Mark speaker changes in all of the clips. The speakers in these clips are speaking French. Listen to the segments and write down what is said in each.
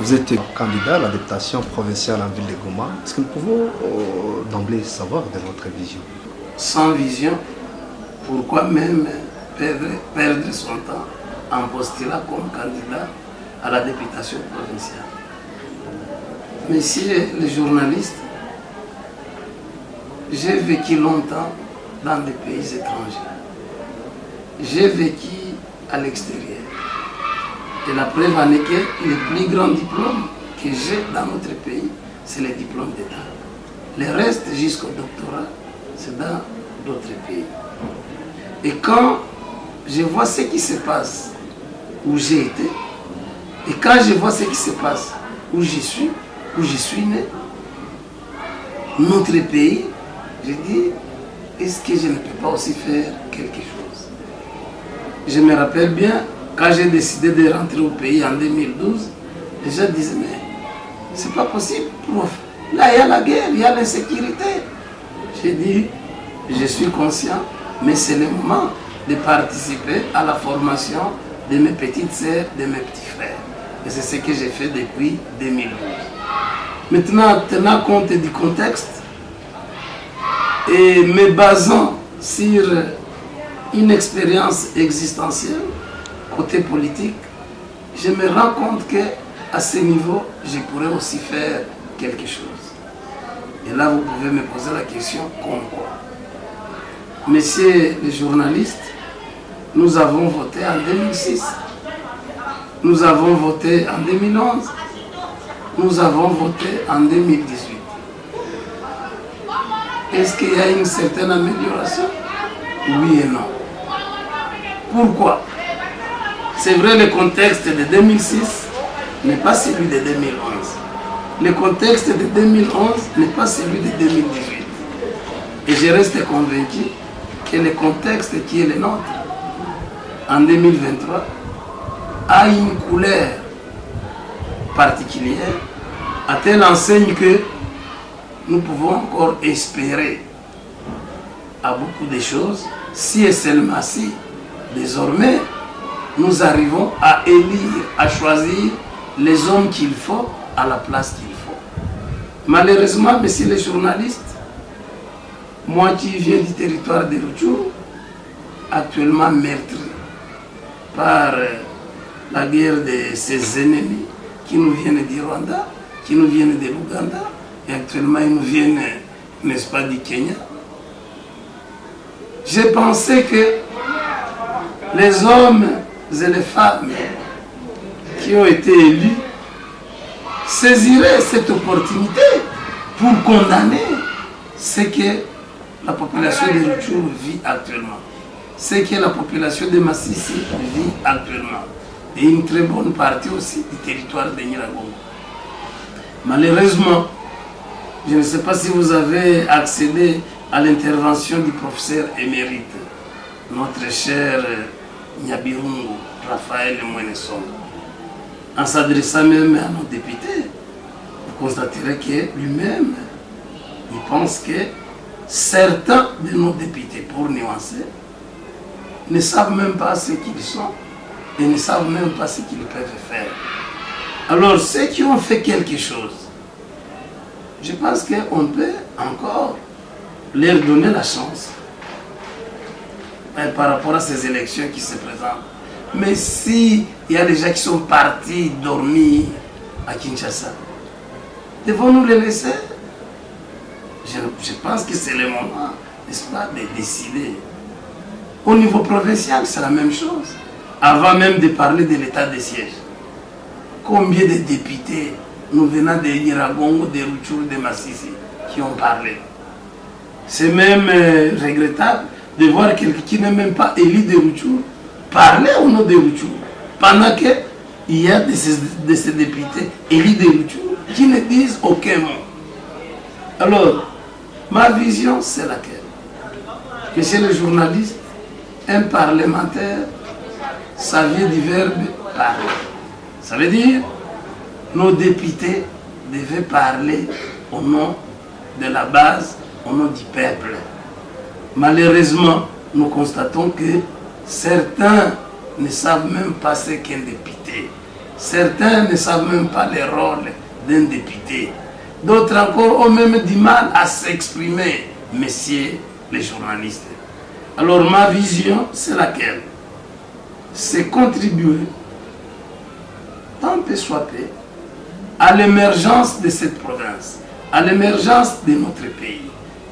Speaker 1: Vous êtes candidat à la députation provinciale en ville de Goma. Est-ce que nous pouvons d'emblée savoir de votre vision?
Speaker 2: Sans vision, pourquoi même perdre son temps en postulant comme candidat à la députation provinciale? Messieurs les journalistes, j'ai vécu longtemps dans des pays étrangers. J'ai vécu à l'extérieur. Et la preuve en est que le plus grand diplôme que j'ai dans notre pays, c'est le diplôme d'État. Le reste, jusqu'au doctorat, c'est dans d'autres pays. Et quand je vois ce qui se passe où j'ai été, et quand je vois ce qui se passe où je suis né, notre pays, je dis, est-ce que je ne peux pas aussi faire quelque chose? Je me rappelle bien, quand j'ai décidé de rentrer au pays en 2012, les gens disaient, mais c'est pas possible, prof. Là, il y a la guerre, il y a l'insécurité. J'ai dit, je suis conscient, mais c'est le moment de participer à la formation de mes petites sœurs, de mes petits frères. Et c'est ce que j'ai fait depuis 2012. Maintenant, tenant compte du contexte et me basant sur une expérience existentielle, côté politique, je me rends compte qu'à ce niveau, je pourrais aussi faire quelque chose. Et là, vous pouvez me poser la question, comme quoi? Messieurs les journalistes, nous avons voté en 2006, nous avons voté en 2011, nous avons voté en 2018. Est-ce qu'il y a une certaine amélioration? Oui et non. Pourquoi? C'est vrai, le contexte de 2006 n'est pas celui de 2011. Le contexte de 2011 n'est pas celui de 2018. Et je reste convaincu que le contexte qui est le nôtre, en 2023, a une couleur particulière, à telle enseigne que nous pouvons encore espérer à beaucoup de choses, si et seulement si, désormais, nous arrivons à élire, à choisir les hommes qu'il faut à la place qu'il faut. Malheureusement, messieurs les journalistes, moi qui viens du territoire de Rutshuru, actuellement meurtri par la guerre de ses ennemis qui nous viennent du Rwanda, qui nous viennent de l'Ouganda, et actuellement ils nous viennent, n'est-ce pas, du Kenya. J'ai pensé que les hommes et les femmes qui ont été élus saisiraient cette opportunité pour condamner ce que la population de Rutshuru vit actuellement, ce que la population de Masisi vit actuellement, et une très bonne partie aussi du territoire de Nyiragongo. Malheureusement, je ne sais pas si vous avez accédé à l'intervention du professeur émérite, notre cher Nyabirungu Raphaël Mweneson. En s'adressant même à nos députés, vous constaterez que lui-même, il pense que certains de nos députés, pour nuancer, ne savent même pas ce qu'ils sont et ne savent même pas ce qu'ils peuvent faire. Alors, ceux qui ont fait quelque chose, je pense qu'on peut encore leur donner la chance par rapport à ces élections qui se présentent. Mais s'il y a des gens qui sont partis dormir à Kinshasa, devons-nous les laisser? Je pense que c'est le moment, n'est-ce pas, de décider. Au niveau provincial, c'est la même chose. Avant même de parler de l'état de siège, combien de députés nous venant de Nyiragongo, de Rutshuru, de Masisi qui ont parlé? C'est même regrettable de voir quelqu'un qui n'est même pas élu de Rutshuru parler au nom de Rutshuru, pendant qu'il y a de ces députés élus de Rutshuru qui ne disent aucun mot. Alors, ma vision, c'est laquelle? Que chez les journalistes, un parlementaire, ça vient du verbe parler. Ça veut dire, nos députés devaient parler au nom de la base, au nom du peuple. Malheureusement, nous constatons que certains ne savent même pas ce qu'est un député. Certains ne savent même pas le rôle d'un député. D'autres encore ont même du mal à s'exprimer, messieurs les journalistes. Alors ma vision, c'est laquelle? C'est contribuer, tant peu soit peu, à l'émergence de cette province, à l'émergence de notre pays.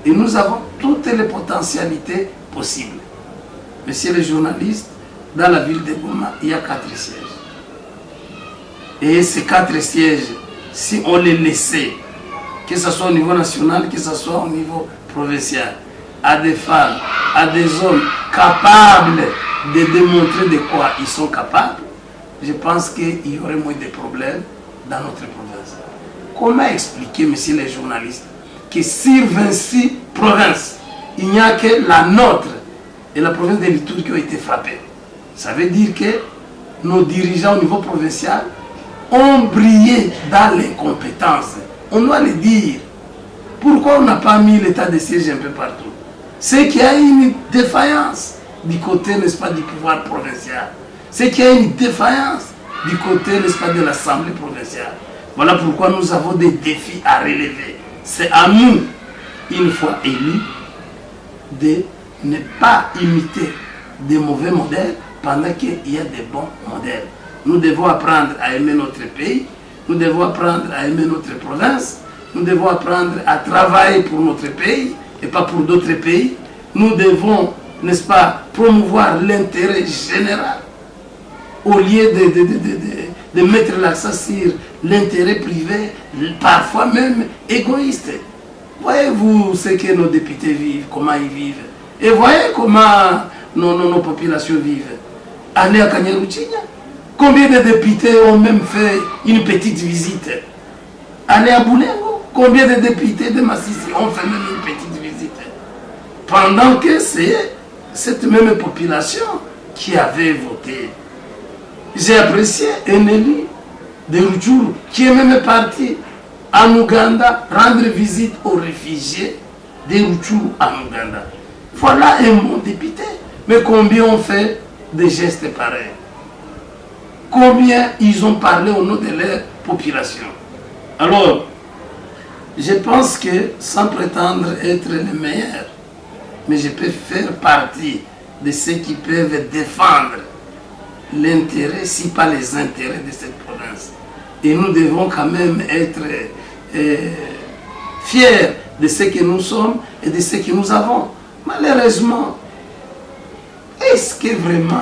Speaker 2: Et nous avons toutes les potentialités possibles. Messieurs les journalistes, dans la ville de Goma, il y a 4 sièges. Et ces 4 sièges, si on les laissait, que ce soit au niveau national, que ce soit au niveau provincial, à des femmes, à des hommes capables de démontrer de quoi ils sont capables, je pense qu'il y aurait moins de problèmes dans notre province. Comment expliquer, messieurs les journalistes, que sur 26 provinces, il n'y a que la nôtre et la province de l'Ituri qui ont été frappées? Ça veut dire que nos dirigeants au niveau provincial ont brillé dans l'incompétence. On doit le dire. Pourquoi on n'a pas mis l'état de siège un peu partout? C'est qu'il y a une défaillance du côté, n'est-ce pas, du pouvoir provincial. C'est qu'il y a une défaillance du côté, n'est-ce pas, de l'Assemblée provinciale. Voilà pourquoi nous avons des défis à relever. C'est à nous, une fois élus, de ne pas imiter des mauvais modèles pendant qu'il y a des bons modèles. Nous devons apprendre à aimer notre pays, nous devons apprendre à aimer notre province, nous devons apprendre à travailler pour notre pays et pas pour d'autres pays. Nous devons, n'est-ce pas, promouvoir l'intérêt général au lieu de mettre l'accent sur l'intérêt privé, parfois même égoïste. Voyez-vous ce que nos députés vivent, comment ils vivent, et voyez comment nos populations vivent. Allez à Kanyaruchinya, combien de députés ont même fait une petite visite? Allez à Boulengo, combien de députés de Massissi ont fait même une petite visite? Pendant que c'est cette même population qui avait voté. J'ai apprécié un élu de Rutshuru qui est même parti en Ouganda rendre visite aux réfugiés de Rutshuru en Ouganda. Voilà un bon député. Mais combien ont fait des gestes pareils? Combien ils ont parlé au nom de leur population? Alors, je pense que sans prétendre être le meilleur, mais je peux faire partie de ceux qui peuvent défendre l'intérêt, si pas les intérêts de cette province. Et nous devons quand même être fiers de ce que nous sommes et de ce que nous avons. Malheureusement, est-ce que vraiment,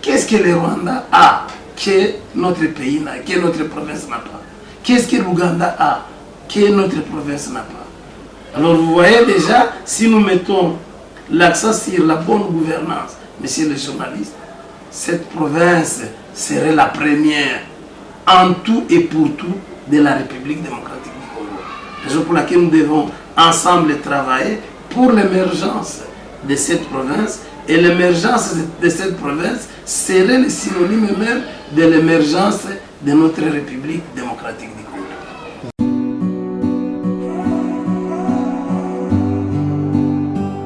Speaker 2: qu'est-ce que le Rwanda a que notre pays n'a, que notre province n'a pas? Qu'est-ce que l'Ouganda a que notre province n'a pas? Alors vous voyez déjà, si nous mettons l'accent sur la bonne gouvernance, messieurs les journalistes, cette province serait la première en tout et pour tout de la République démocratique du Congo. Raison pour laquelle nous devons ensemble travailler pour l'émergence de cette province, et l'émergence de cette province serait le synonyme même de l'émergence de notre République démocratique du Congo.